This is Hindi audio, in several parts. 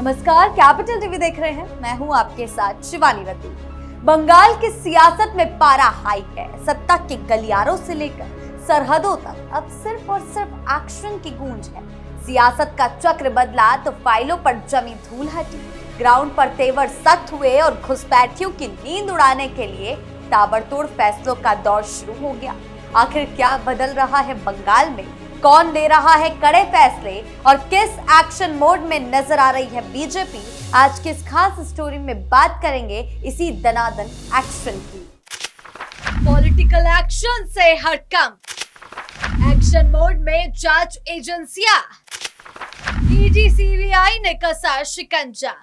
नमस्कार, कैपिटल टीवी देख रहे हैं। मैं हूं आपके साथ शिवानी रतू। बंगाल की सियासत में पारा हाई है। सत्ता के गलियारों से लेकर सरहदों तक अब सिर्फ और सिर्फ एक्शन की गूंज है। सियासत का चक्र बदला तो फाइलों पर जमी धूल हटी। ग्राउंड पर तेवर सख्त हुए और घुसपैठियों की नींद उड़ाने के लिए ताबड़तोड़ फैसलों का दौर शुरू हो गया। आखिर क्या बदल रहा है बंगाल में? कौन ले रहा है कड़े फैसले और किस एक्शन मोड में नजर आ रही है बीजेपी? आज की इस खास स्टोरी में बात करेंगे इसी दनादन एक्शन की। पॉलिटिकल एक्शन से हड़कंप, एक्शन मोड में जांच एजेंसियां, ईडी सीबीआई ने कसा शिकंजा,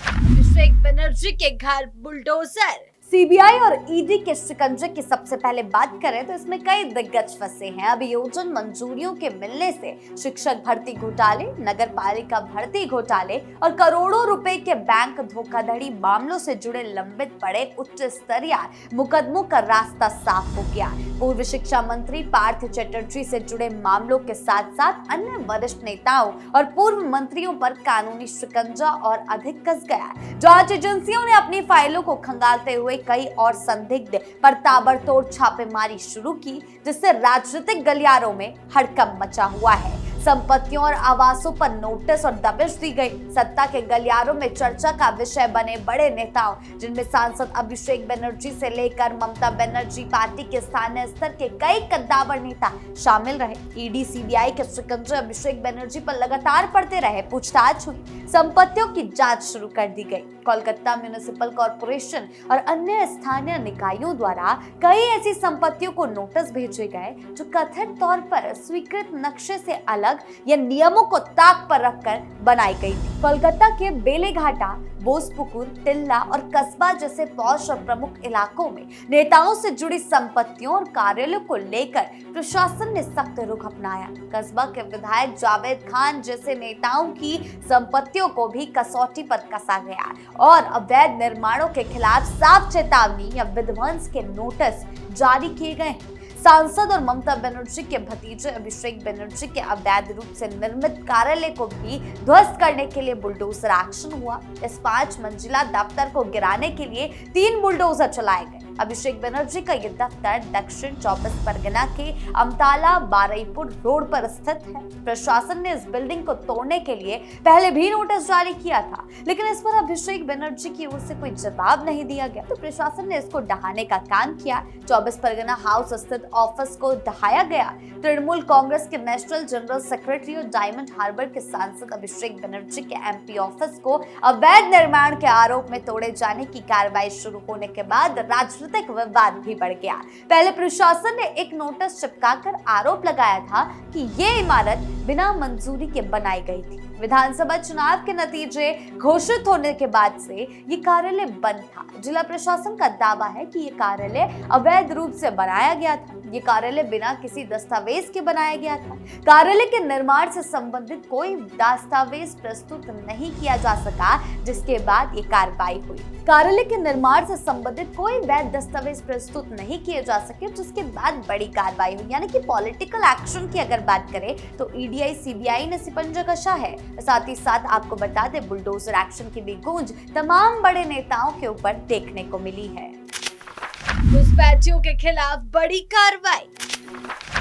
अभिषेक बनर्जी के घर बुलडोजर। सीबीआई और ईडी के शिकंजे की सबसे पहले बात करें तो इसमें कई दिग्गज फंसे हैं। अभियोजन मंजूरियों के मिलने से शिक्षक भर्ती घोटाले, नगर पालिका भर्ती घोटाले और करोड़ों रुपए के बैंक धोखाधड़ी मामलों से जुड़े लंबित पड़े उच्च स्तरीय मुकदमों का रास्ता साफ हो गया। पूर्व शिक्षा मंत्री पार्थ चटर्जी से जुड़े मामलों के साथ साथ अन्य वरिष्ठ नेताओं और पूर्व मंत्रियों पर कानूनी शिकंजा और अधिक कस गया। जांच एजेंसियों ने अपनी फाइलों को खंगालते हुए कई और संदिग्ध पर ताबड़तोड़ छापेमारी शुरू की, जिससे राजनीतिक गलियारों में हड़कंप मचा हुआ है। संपत्तियों और आवासों पर नोटिस और दबिश दी गई। सत्ता के गलियारों में चर्चा का विषय बने बड़े नेताओं, जिनमें सांसद अभिषेक बनर्जी से लेकर ममता बनर्जी, पार्टी के स्थानीय स्तर के कई कद्दावर नेता शामिल रहे। ईडी सीबीआई के शिकंजे अभिषेक बनर्जी पर लगातार पड़ते रहे। पूछताछ हुई, संपत्तियों की जांच शुरू कर दी गई। कोलकाता म्युनिसिपल कॉर्पोरेशन और अन्य स्थानीय निकायों द्वारा कई ऐसी संपत्तियों को नोटिस भेजे गए जो कथित तौर पर स्वीकृत नक्शे से अलग या नियमों को ताक पर रखकर बनाई गई थी। कोलकाता के बेलेघाटा, बोसपुकुर, टिल्ला और कस्बा जैसे पौष और प्रमुख इलाकों में नेताओं से जुड़ी संपत्तियों और कार्यालयों को लेकर प्रशासन ने सख्त रुख अपनाया। कस्बा के विधायक जावेद खान जैसे नेताओं की संपत्तियों को भी कसौटी पर कसा गया और अवैध निर्माणों के खिलाफ साफ चेतावनी या विध्वंस के नोटिस जारी किए गए। सांसद और ममता बनर्जी के भतीजे अभिषेक बनर्जी के अवैध रूप से निर्मित कार्यालय को भी ध्वस्त करने के लिए बुलडोजर एक्शन हुआ। इस 5 मंजिला दफ्तर को गिराने के लिए 3 बुलडोजर चलाए गए। अभिषेक बनर्जी का यह दफ्तर दक्षिण 24 परगना के अमताला बारुईपुर रोड पर स्थित है। प्रशासन ने इस बिल्डिंग को तोड़ने के लिए पहले भी नोटिस जारी किया था, लेकिन इस पर अभिषेक बनर्जी की ओर से कोई जवाब नहीं दिया गया, तो प्रशासन ने इसको ढहाने का काम किया। 24 परगना हाउस स्थित ऑफिस को ढहाया गया। तृणमूल कांग्रेस के नेशनल जनरल सेक्रेटरी और डायमंड हार्बर के सांसद अभिषेक बनर्जी के एमपी ऑफिस को अवैध निर्माण के आरोप में तोड़े जाने की कार्रवाई शुरू होने के बाद राजनीतिक विवाद भी बढ़ गया। पहले प्रशासन ने एक नोटिस चिपकाकर आरोप लगाया था कि ये इमारत बिना मंजूरी के बनाई गई थी। विधानसभा चुनाव के नतीजे घोषित होने के बाद से ये कार्यालय बंद था। जिला प्रशासन का दावा है कि ये कार्यालय अवैध रूप से बनाया गया था। ये कार्यालय बिना किसी दस्तावेज के बनाया गया था। कार्यालय के निर्माण से संबंधित कोई दस्तावेज प्रस्तुत नहीं किया जा सका, जिसके बाद ये कार्रवाई हुई। कार्यालय के निर्माण से संबंधित कोई वैध दस्तावेज प्रस्तुत नहीं किए जा सके, जिसके बाद बड़ी कार्रवाई हुई। यानी कि पॉलिटिकल एक्शन की अगर बात करें तो ईडी सीबीआई ने शिकंजा कसा है। साथ ही साथ आपको बता दें, बुलडोजर एक्शन की भी गूंज तमाम बड़े नेताओं के ऊपर देखने को मिली है। घुसपैठियों के खिलाफ बड़ी कार्रवाई,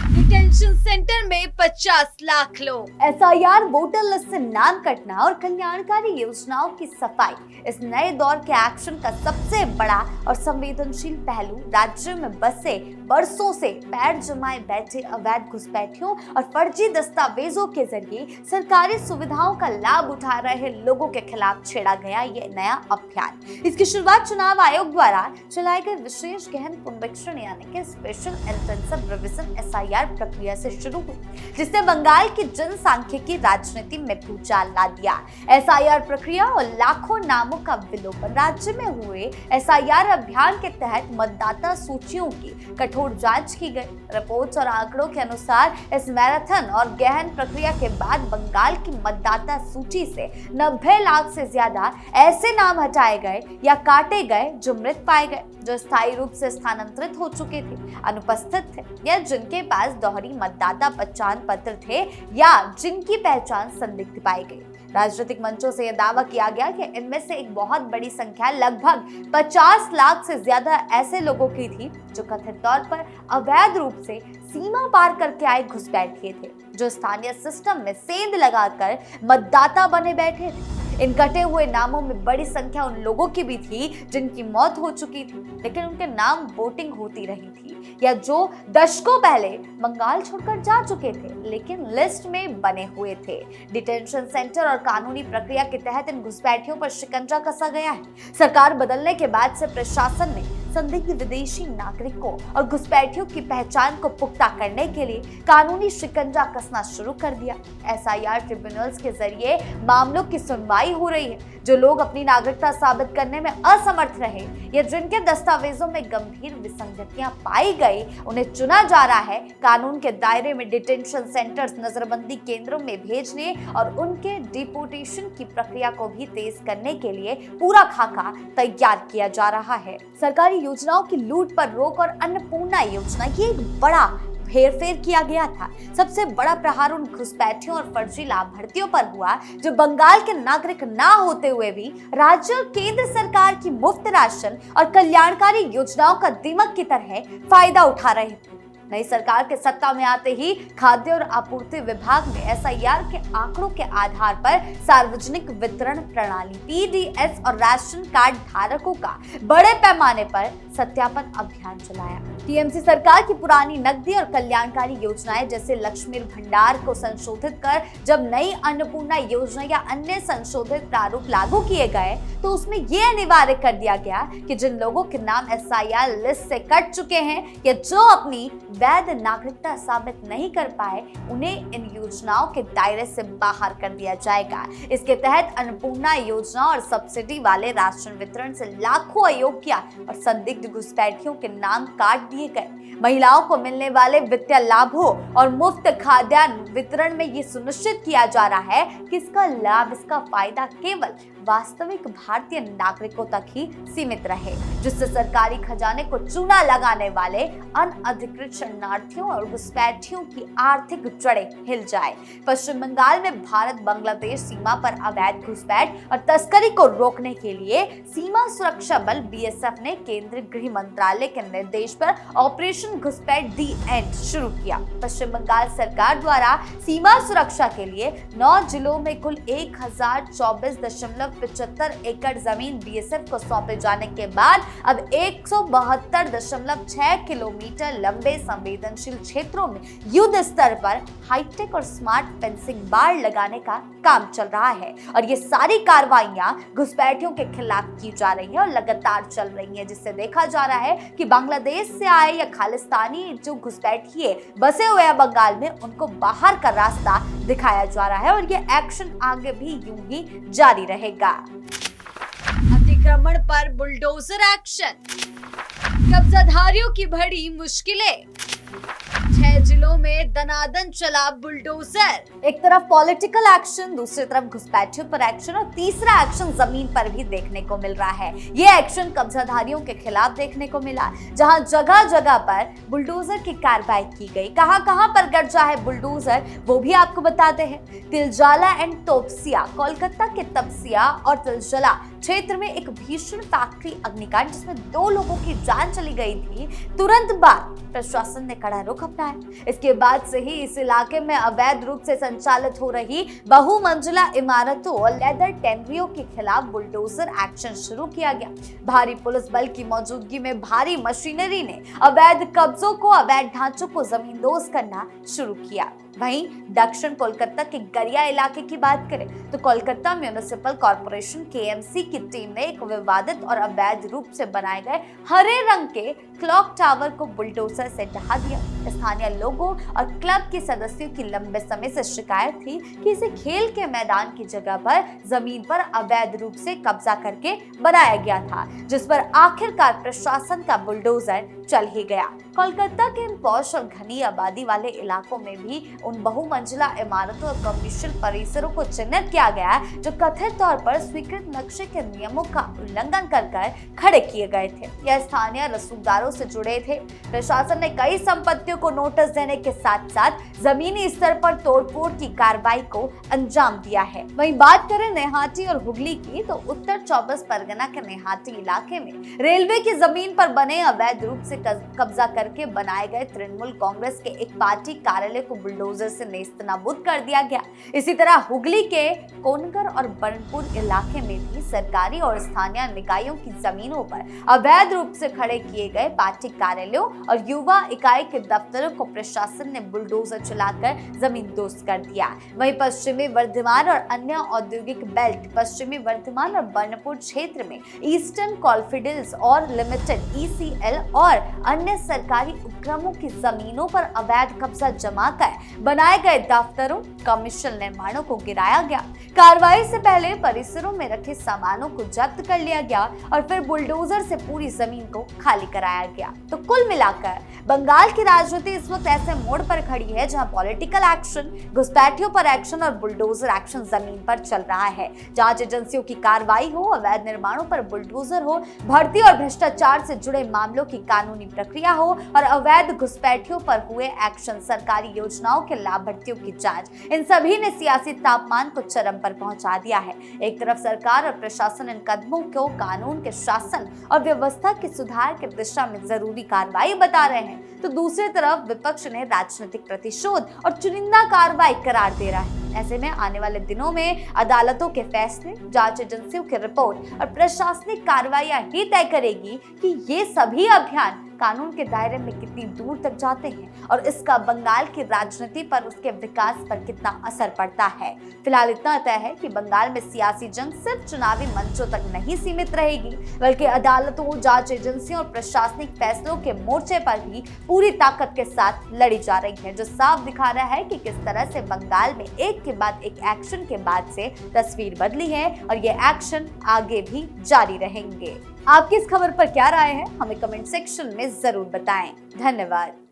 डिटेंशन सेंटर में 50 लाख लोग। एसआईआर, वोटर लिस्ट से नाम कटना और कल्याणकारी योजनाओं की सफाई इस नए दौर के एक्शन का सबसे बड़ा और संवेदनशील पहलू राज्य में बसे बरसों से पैर जमाए बैठे अवैध घुसपैठियों और फर्जी दस्तावेजों के जरिए सरकारी सुविधाओं का लाभ उठा रहे लोगों के खिलाफ छेड़ा गया ये नया अभियान। इसकी शुरुआत चुनाव आयोग द्वारा चलाए गए विशेष गहन पुनरीक्षण यानी कि स्पेशल इंटेंसिव रिवीजन एसआईआर प्रक्रिया से शुरू हुई, जिसने बंगाल की जनसांख्यिकी राजनीति में भूचाल ला दिया। एसआईआर प्रक्रिया और लाखों नामों का विलोपन। राज्य में हुए एसआईआर अभियान के तहत मतदाता सूचियों की कठोर जांच की गई। रिपोर्ट्स और आंकड़ों के अनुसार इस मैराथन और गहन प्रक्रिया के बाद बंगाल की मतदाता सूची से 90 लाख से ज्यादा ऐसे नाम हटाए गए या काटे गए जो मृत पाए गए, जो स्थायी रूप से स्थानांतरित हो चुके थे, अनुपस्थित थे या जिनके पास दोहरी मतदाता पहचान पत्र थे या जिनकी पहचान संदिग्ध पाई गई। राजनीतिक मंचों से यह दावा किया गया कि इनमें से एक बहुत बड़ी संख्या लगभग 50 लाख से ज्यादा ऐसे लोगों की थी जो कथित तौर पर अवैध रूप से सीमा पार करके आए घुसपैठिए थे, जो स्थानीय सिस्टम में सेंध लगाकर मतदाता बने बैठे थे। इन कटे हुए नामों में बड़ी संख्या उन लोगों की भी थी जिनकी मौत हो चुकी थी, लेकिन उनके नाम वोटिंग होती रही थी, या जो दशकों पहले बंगाल छोड़कर जा चुके थे लेकिन लिस्ट में बने हुए थे। डिटेंशन सेंटर और कानूनी प्रक्रिया के तहत इन घुसपैठियों पर शिकंजा कसा गया है। सरकार बदलने के बाद से प्रशासन ने संदिग्ध विदेशी नागरिकों और घुसपैठियों की पहचान को पुख्ता करने के लिए कानूनी शिकंजा कसना शुरू कर दिया। एसआईआर ट्रिब्यूनल्स के जरिए मामलों की सुनवाई हो रही है। जो लोग अपनी नागरिकता साबित करने में असमर्थ रहे या जिनके दस्तावेजों में गंभीर विसंगतियां पाई गई, उन्हें चुना जा रहा है कानून के दायरे में डिटेंशन सेंटर्स, नजरबंदी केंद्रों में भेजने और उनके डिपोर्टेशन की प्रक्रिया को भी तेज करने के लिए पूरा खाका तैयार किया जा रहा है। सरकारी योजनाओं की लूट पर रोक और अन्नपूर्णा योजना ये एक बड़ा हेरफेर किया गया था। सबसे बड़ा प्रहार उन घुसपैठियों और फर्जी लाभार्थियों पर हुआ जो बंगाल के नागरिक ना होते हुए भी राज्य और केंद्र सरकार की मुफ्त राशन और कल्याणकारी योजनाओं का दीमक की तरह फायदा उठा रहे थे। नई सरकार के सत्ता में आते ही खाद्य और आपूर्ति विभाग ने एसआईआर के आंकड़ों के आधार पर सार्वजनिक वितरण प्रणाली पीडीएस और राशन कार्ड धारकों का बड़े पैमाने पर सत्यापन अभियान चलाया। टीएमसी सरकार की पुरानी नकदी और कल्याणकारी योजनाएं जैसे लक्ष्मी भंडार को संशोधित कर जब नई अन्नपूर्णा योजना या अन्य संशोधित प्रारूप लागू किए गए तो उसमें यह अनिवार्य कर दिया गया कि जिन लोगों के नाम एसआईआर लिस्ट से कट चुके हैं या जो अपनी वैध नागरिकता साबित नहीं कर पाए, उन्हें इन योजनाओं के दायरे से बाहर कर दिया जाएगा। इसके तहत अन्नपूर्णा योजना और सब्सिडी वाले राशन वितरण से लाखों अयोग्य और संदिग्ध घुसपैठियों के नाम काट दिए गए। महिलाओं को मिलने वाले वित्तीय लाभों और मुफ्त खाद्यान्न वितरण में ये सुनिश्चित किया जा रहा है कि इसका लाभ, इसका फायदा केवल वास्तविक भारतीय नागरिकों तक ही सीमित रहे, जिससे सरकारी खजाने को चूना लगाने वाले अनधिकृत शरणार्थियों और घुसपैठियों की आर्थिक जड़ें हिल जाए। पश्चिम बंगाल में भारत बांग्लादेश सीमा पर अवैध घुसपैठ और तस्करी को रोकने के लिए सीमा सुरक्षा बल बीएसएफ ने केंद्रीय गृह मंत्रालय के निर्देश पर ऑपरेशन घुसपैठ दी एंड शुरू किया। पश्चिम बंगाल सरकार द्वारा सीमा सुरक्षा के लिए 9 जिलों में कुल 1024.75 एकड़ जमीन बीएसएफ को सौंपे जाने के बाद अब 172.6 किलोमीटर लंबे संवेदनशील क्षेत्रों में युद्ध स्तर पर हाईटेक और स्मार्ट फेंसिंग बाड़ लगाने का काम चल रहा है। और ये सारी कार्रवाइयां घुसपैठियों के खिलाफ की जा रही है और लगातार चल रही है, जिससे देखा जा रहा है कि बांग्लादेश से आए या खालिस्तानी जो घुसपैठिए बसे हुए हैं बंगाल में, उनको बाहर का रास्ता दिखाया जा रहा है और ये एक्शन आगे भी यूं ही जारी रहेगा। अतिक्रमण पर बुलडोजर एक्शन, कब्जाधारियों की बड़ी मुश्किलें, 6 जिलों में दनादन चला बुलडोजर। एक तरफ पॉलिटिकल एक्शन, दूसरी तरफ घुसपैठियों पर एक्शन और तीसरा एक्शन जमीन पर भी देखने को मिल रहा है। ये एक्शन कब्जाधारियों के खिलाफ देखने को मिला, जहां जगह जगह पर बुलडोजर की कार्रवाई की गई। कहां पर गरजा है बुलडोजर वो भी आपको बताते हैं। तिलजाला एंड तोपसिया, कोलकाता के तपसिया और तिलजला क्षेत्र में एक भीषण फैक्ट्री अग्निकांड जिसमें 2 लोगों की जान चली गई थी, तुरंत बाद प्रशासन ने कड़ा रुख अपनाया। इसके बाद से ही इस इलाके में अवैध रूप से संचालित हो रही बहुमंजिला इमारतों और लेदर टेनरियों के खिलाफ बुलडोजर एक्शन शुरू किया गया। भारी पुलिस बल की मौजूदगी में भारी मशीनरी ने अवैध कब्जों को, अवैध ढांचों को जमींदोज करना शुरू किया। वहीं दक्षिण कोलकाता के गरिया इलाके की बात करें तो कोलकाता म्युनिसिपल कॉर्पोरेशन केएमसी की टीम ने एक विवादित और अवैध रूप से बनाए गए हरे रंग के क्लॉक टावर को बुलडोजर से ढहा दिया। स्थानीय लोगों और क्लब के सदस्यों की लंबे समय से शिकायत थी कि इसे खेल के मैदान की जगह पर जमीन पर अवैध रूप से कब्जा करके बनाया गया था, जिस पर आखिरकार प्रशासन का बुलडोजर चल ही गया। कोलकाता के इन पॉश और घनी आबादी वाले इलाकों में भी उन बहुमंजिला इमारतों और कमर्शियल परिसरों को चिन्हित किया गया है जो कथित तौर पर स्वीकृत नक्शे के नियमों का उल्लंघन कर खड़े किए गए थे। यह स्थानीय रसूखदारों से जुड़े थे। प्रशासन ने कई संपत्तियों को नोटिस देने के साथ साथ जमीनी स्तर पर तोड़फोड़ की कार्रवाई को अंजाम दिया है। वहीं बात करें नेहाटी और हुगली की, तो उत्तर 24 परगना के नेहाटी इलाके में रेलवे की जमीन पर बने अवैध रूप से कब्जा करके बनाए गए तृणमूल कांग्रेस के एक पार्टी कार्यालय को बुलडोजर से नेस्तनाबूद कर दिया गया। इसी तरह हुगली के कोनगर और बर्नपुर इलाके में भी सरकारी और स्थानीय निकायों की जमीनों पर अवैध रूप से खड़े किए गए पार्टी कार्यालयों और युवा इकाई के दफ्तरों को प्रशासन ने बुलडोजर चलाकर जमींदोज कर दिया। वहीं पश्चिमी वर्धमान और अन्य औद्योगिक बेल्ट, पश्चिमी वर्धमान और बर्नपुर क्षेत्र में ईस्टर्न कोलफील्ड्स और लिमिटेड (ECL) और अन्य सरकारी उपक्रमों की जमीनों पर अवैध कब्जा जमा कर बनाए गए दफ्तरों, कमर्शियल निर्माणों को गिराया गया। कार्रवाई से पहले परिसरों में रखे सामानों को जब्त कर लिया गया और फिर बुलडोजर से पूरी जमीन को खाली कराया गया। तो कुल मिलाकर बंगाल की राजनीति इस वक्त ऐसे मोड़ पर खड़ी है जहां पॉलिटिकल एक्शन, घुसपैठियों पर एक्शन और बुलडोजर एक्शन जमीन पर चल रहा है। जांच एजेंसियों की कार्रवाई हो, अवैध निर्माणों पर बुलडोजर हो, भर्ती और भ्रष्टाचार से जुड़े मामलों की कानूनी प्रक्रिया हो और अवैध घुसपैठियों पर हुए एक्शन, सरकारी योजनाओं के लाभार्थियों की जांच, इन सभी ने सियासी तापमान को चरम पर पहुंचा दिया है। एक तरफ सरकार और प्रशासन इन कदमों को कानून के शासन और व्यवस्था के सुधार की दिशा में जरूरी कार्रवाई बता रहे हैं, तो दूसरी तरफ विपक्ष ने राजनीतिक प्रतिशोध और चुनिंदा कार्रवाई करार दे रहा है। ऐसे में आने वाले दिनों में अदालतों के फैसले, जांच एजेंसियों की रिपोर्ट और प्रशासनिक कार्रवाइयां ही तय करेगी कि ये सभी अभियान कानून के दायरे में कितनी दूर तक जाते हैं और इसका बंगाल की राजनीति पर, उसके विकास पर कितना असर पड़ता है। फिलहाल इतना तय है कि बंगाल में सियासी जंग सिर्फ चुनावी मंचों तक नहीं सीमित रहेगी, बल्कि अदालतों, जांच एजेंसियों और प्रशासनिक फैसलों के मोर्चे पर भी पूरी ताकत के साथ लड़ी जा रही है, जो साफ दिखा रहा है कि किस तरह से बंगाल में एक के बाद एक एक्शन के बाद से तस्वीर बदली है और ये एक्शन आगे भी जारी रहेंगे। आपकी इस खबर पर क्या राय है, हमें कमेंट सेक्शन में जरूर बताएं। धन्यवाद।